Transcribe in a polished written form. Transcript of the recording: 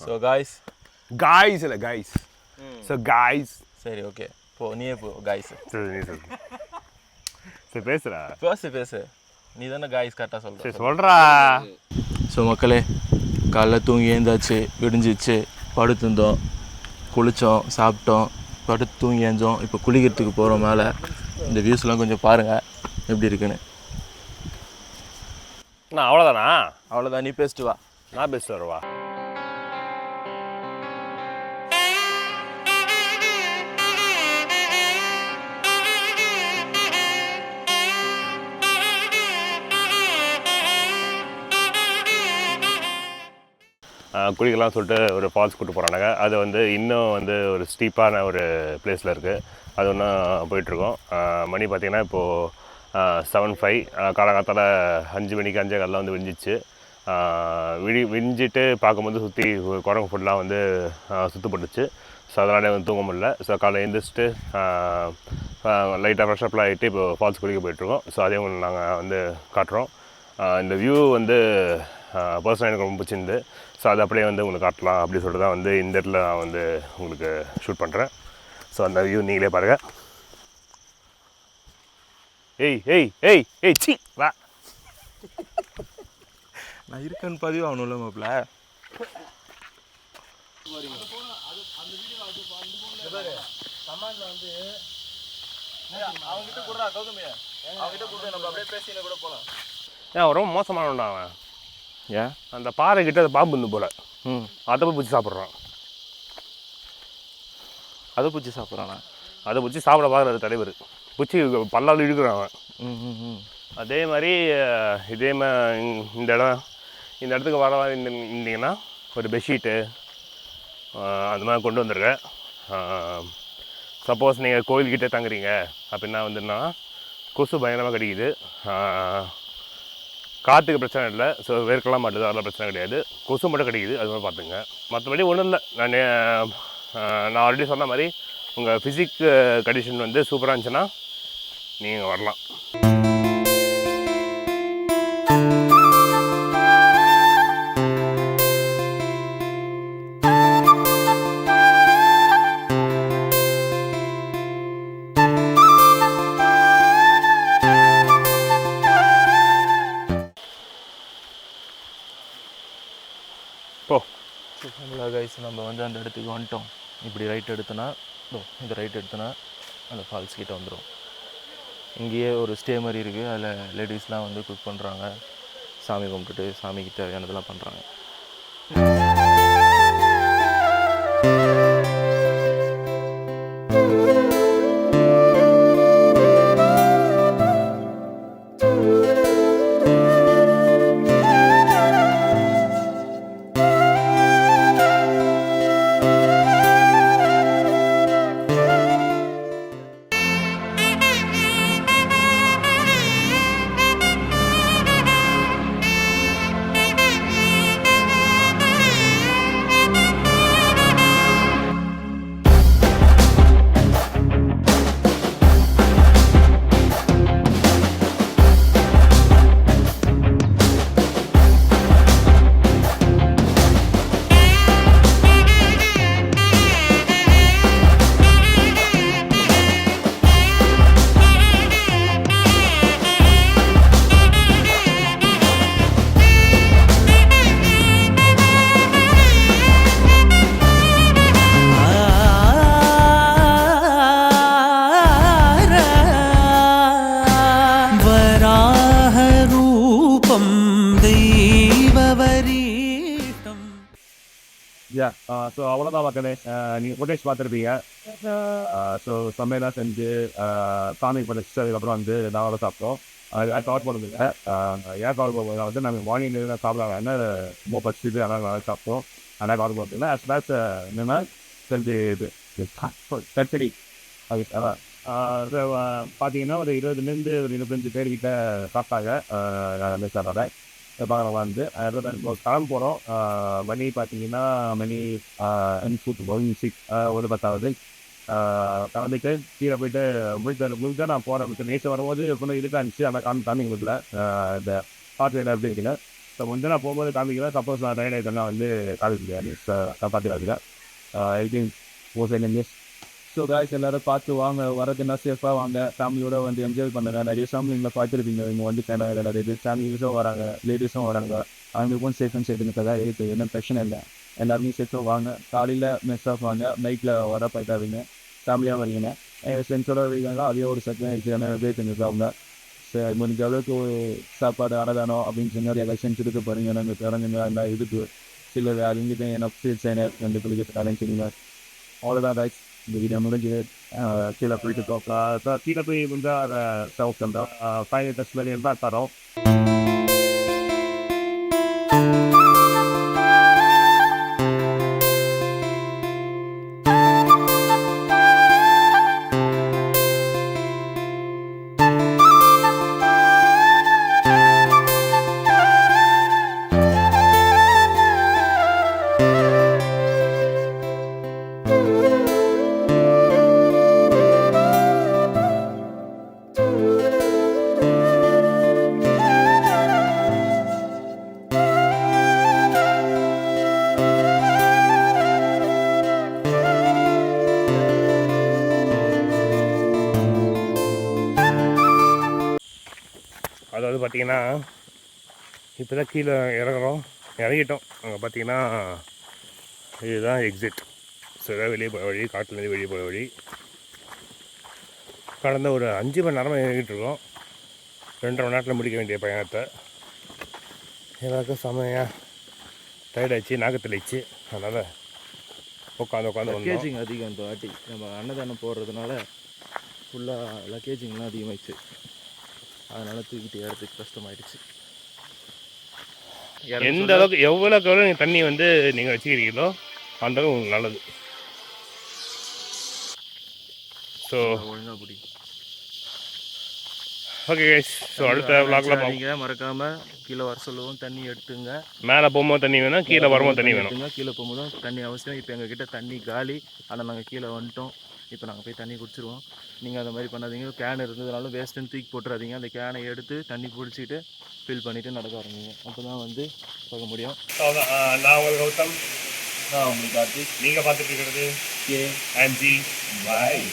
So guys இல்லை guys. So guys. சரி okay நீயே போ காய்ஸ். சரி நீ சொல்லு. சரி பேசுகிறா. பேசு நீ தானே காய்ஸ் கரெக்டாக சொல்கிற. சரி சொல்கிறா. ஸோ மக்களே காலைல தூங்கி எழுந்தாச்சு, விடிஞ்சிச்சு, படுத்துருந்தோம், குளித்தோம், சாப்பிட்டோம், படுத்து தூங்கி எழுந்தோம். இப்போ குளிக்கிறதுக்கு போகிறோம் மேலே. இந்த வியூஸ்லாம் கொஞ்சம் பாருங்கள் எப்படி இருக்குன்னு. நான் அவ்வளோதானா? அவ்வளோதான், நீ பேசிட்டு வா. நான் பேசிட்டு வரவா? குளிக்கலாம் சொல்லிட்டு ஒரு ஃபால்ஸ் கூட்டு போகிறாங்க. அது வந்து இன்னும் வந்து ஒரு ஸ்டீப்பான ஒரு பிளேஸில் இருக்குது. அது ஒன்றும் போயிட்டுருக்கோம். மணி பார்த்திங்கன்னா இப்போது 7:05. காலகாலத்தில் 5 மணிக்கு 5:15 வந்து விஞ்சிச்சு. விஞ்சிட்டு பார்க்கும்போது சுற்றி குரங்கு ஃபுல்லாக வந்து சுற்றப்பட்டுச்சு. ஸோ அதனால் வந்து தூங்க முடியல. ஸோ காலையில் எழுந்திரிச்சிட்டு லைட்டாக ஃப்ரெஷ்அப்லாம் ஆகிட்டு இப்போ ஃபால்ஸ் குளிக்க போயிட்டுருக்கோம். ஸோ அதே ஒன்று நாங்கள் வந்து காட்டுறோம். இந்த வியூ வந்து பர்சனலாக எனக்கு ரொம்ப பிடிச்சிருந்து. ஸோ அது அப்படியே வந்து உங்களுக்கு காட்டலாம் அப்படின்னு சொல்லிட்டு தான் வந்து இந்த இடத்துல நான் வந்து உங்களுக்கு ஷூட் பண்ணுறேன். ஸோ அந்த வியூ நீங்களே பாருங்கள். ஏய் ஏய் ஏய் ஏய் சி வா. நான் இருக்கேன்னு பதிவு ஆகணும்ல மாப்பிள்ள. ஏன் ரொம்ப மோசமானவன்டா அவன். ஏன்? அந்த பாறை கிட்ட அது பாம்பு இருந்து போல. அதை போய் பிடிச்சி சாப்பிட்றான். அதை பிடிச்சி சாப்பிட்றானா? அதை பிடிச்சி சாப்பிட பார்க்குறாரு தலைவர். பிடிச்சி பல்லால் இழுக்கிறான் அவன். அதே மாதிரி இந்த இடத்துக்கு வர இருந்தீங்கன்னா ஒரு பெட்ஷீட்டு அந்த மாதிரி கொண்டு வந்துருக்கேன். சப்போஸ் நீங்கள் கோயில்கிட்டே தங்குறீங்க அப்படின்னா வந்துன்னா கொசு பயங்கரமாக கடிக்குது. காற்றுக்கு பிரச்சனை இல்லை. ஸோ வேர்க்கலாம் மாட்டுது, அதெல்லாம் பிரச்சனை கிடையாது. கொசு மட்டும் கிடைக்குது, அது மாதிரி பார்த்துங்க. மற்றபடி ஒன்றும் இல்லை. நான் ஆல்ரெடி சொன்ன மாதிரி உங்கள் ஃபிசிக் கண்டிஷன் வந்து சூப்பராக இருந்துச்சுன்னா நீங்கள் வரலாம். கைஸ் நம்ம வந்து அந்த இடத்துக்கு வந்துட்டோம். இப்படி ரைட் எடுத்தோன்னா இந்த ரைட் எடுத்தோன்னா அந்த ஃபால்ஸ் கிட்ட வந்துடும். இங்கேயே ஒரு ஸ்டே மாதிரி இருக்குது. அதில் லேடிஸ்லாம் வந்து குக் பண்ணுறாங்க, சாமி கும்பிட்டுட்டு சாமிக்கு தேவையானதெல்லாம் பண்ணுறாங்க. ஸோ அவ்வளோதான் மக்களே. நீங்கள் ஃபுட்டேஜ் பார்த்துருப்பீங்க. ஸோ சமையலாம் செஞ்சு சாமி படிச்சு அதுக்கப்புறம் வந்து நாங்களும் சாப்பிட்டோம். கவர் பண்ணுறதில்ல. ஏன் கவர் பண்ணுறது வந்து நாங்கள் மார்னிங் சாப்பிடாங்க ரொம்ப பசிச்சு அதனால் நல்லா சாப்பிட்டோம். ஆனால் கவர் பண்ணுறதுல ஸ்நாக்ஸ் என்னென்னா செஞ்சு இது கச்சடி அது பார்த்தீங்கன்னா ஒரு 20 ஒரு 25 பேர்கிட்ட சாப்பிட்டாங்க. சாப்பிட்றத பார்க்கலாம் வந்து கிளம்ப போகிறோம். மணி பார்த்தீங்கன்னா மணி 6 ஒரு 10 கலந்துட்டு கீழே போயிட்டு முடிஞ்சா நான் போகிறேன். நேற்று வரும்போது கொஞ்சம் இதுக்காக இருந்துச்சு. ஆனால் காமிக்காம எங்களுக்கு இந்த பாட்டு எப்படி இருக்குங்க. ஸோ வந்து நான் போகும்போது காமிக்கிறேன். சப்போஸ் நான் டைட் ஆகிட்டேன்னா வந்து காமிக்க முடியாது. காப்பாற்றிக்காதுங்க. Eighteen years. ஸோ காய்ஸ் எல்லாரும் பார்த்து வாங்க, வரதுன்னா சேஃபாக வாங்க, ஃபேமிலியோட வந்து என்ஜாய் பண்ணுங்க. நிறைய ஃபேமிலிங்களை பார்த்துருப்பீங்க, இங்கே வந்து நிறைய ஃபேமிலிஸும் வராங்க, லேடிஸும் வராங்க. அவங்களுக்கும் சேஃப் அண்ட் சேஃப்னு தான் இருக்குது, என்ன பிரச்சனை இல்லை. எல்லாருமே சேஃபாக வாங்க. காலையில் மெஸ் ஆஃப் வாங்க, நைட்டில் வர போயிட்டாருங்க, ஃபேமிலியாக வரீங்க. ஃப்ரெண்ட்ஸோட வரீங்களா, அதே ஒரு செகண்ட் இருக்குது, வெயிட் பண்ணிருக்காங்க. சரி, முடிஞ்ச அளவுக்கு ஒரு சாப்பாடு அன்னதானம் அப்படின்னு சொல்லி எல்லாம் செஞ்சுட்டு பாருங்க. நாங்கள் பிறங்குங்க எல்லாம் இதுக்கு சில அதுங்கிட்ட என்ன ஃபீல்ஸ் என்ன ரெண்டு குளிக்கிறதுக்காரன்னு சொல்லுங்க. அவ்வளோதான் காய்ஸ், இந்த வீடியோ முடிஞ்சு கீழே போயிட்டு பார்க்கலாம். கீழே போய் வந்து அதை சவுத் பண்ணுறோம். 5 டெஸ்ட் வரையும் தான் தரோம். அதாவது பார்த்திங்கன்னா இப்போ தான் கீழே இறங்குறோம், இறங்கிட்டோம். அங்கே பார்த்தீங்கன்னா இதுதான் எக்ஸிட். ஸோ ஏதாவது வெளியே போகிற வழி, காட்டிலேருந்து வெளியே போகிற வழி. கடந்த ஒரு 5 மணி நேரமாக இறங்கிட்டு இருக்கோம். 2.5 மணி நேரத்தில் முடிக்க வேண்டிய பயணத்தை. எல்லாருக்கும் செமையாக டயர்டாகிடுச்சு, நாக்கத்திலிச்சு. அதனால் உட்காந்து லக்கேஜிங் அதிகம் இந்த வாட்டி. நம்ம அன்னதானம் போடுறதுனால ஃபுல்லாக லக்கேஜிங்லாம் அதிகமாகிடுச்சு. அதனால் தூக்கிட்டு ஏறதுக்கு கஷ்டமாயிடுச்சு. எந்த அளவுக்கு எவ்வளோக்கு எவ்வளோ நீங்கள் தண்ணி வந்து நீங்கள் வச்சுக்கிறீங்களோ அந்த அளவுக்கு உங்களுக்கு நல்லது. ஸோ ஒழுங்காக பிடி. ஓகே கைஸ், ஸோ அடுத்த விளாக்ல நீங்கள் மறக்காமல் கீழே வர சொல்லுவோம், தண்ணி எடுத்துங்க. மேலே போகும்போது தண்ணி வேணும், கீழே வரும்போது தண்ணி வேணும். கீழே போகும்போதும் தண்ணி அவசியம். இப்போ எங்ககிட்ட தண்ணி காலி, ஆனால் நாங்கள் கீழே வந்துட்டோம். இப்போ நாங்கள் போய் தண்ணி குடிச்சிருவோம். நீங்கள் அந்த மாதிரி பண்ணாதீங்க. கேன் இருந்ததுனாலும் வேஸ்ட்டுன்னு தூக்கி போட்டுறாதீங்க. அந்த கேனை எடுத்து தண்ணி பிடிச்சிட்டு ஃபில் பண்ணிவிட்டு நடக்க ஆரம்பிங்க. அப்போ தான் வந்து போக முடியும். நான் உங்களுக்கு கௌதம், நான் உங்களுக்கு கார்த்திக். நீங்கள் பார்த்துட்டு இருக்கிறது கே ஆன்ஜி. பாய்.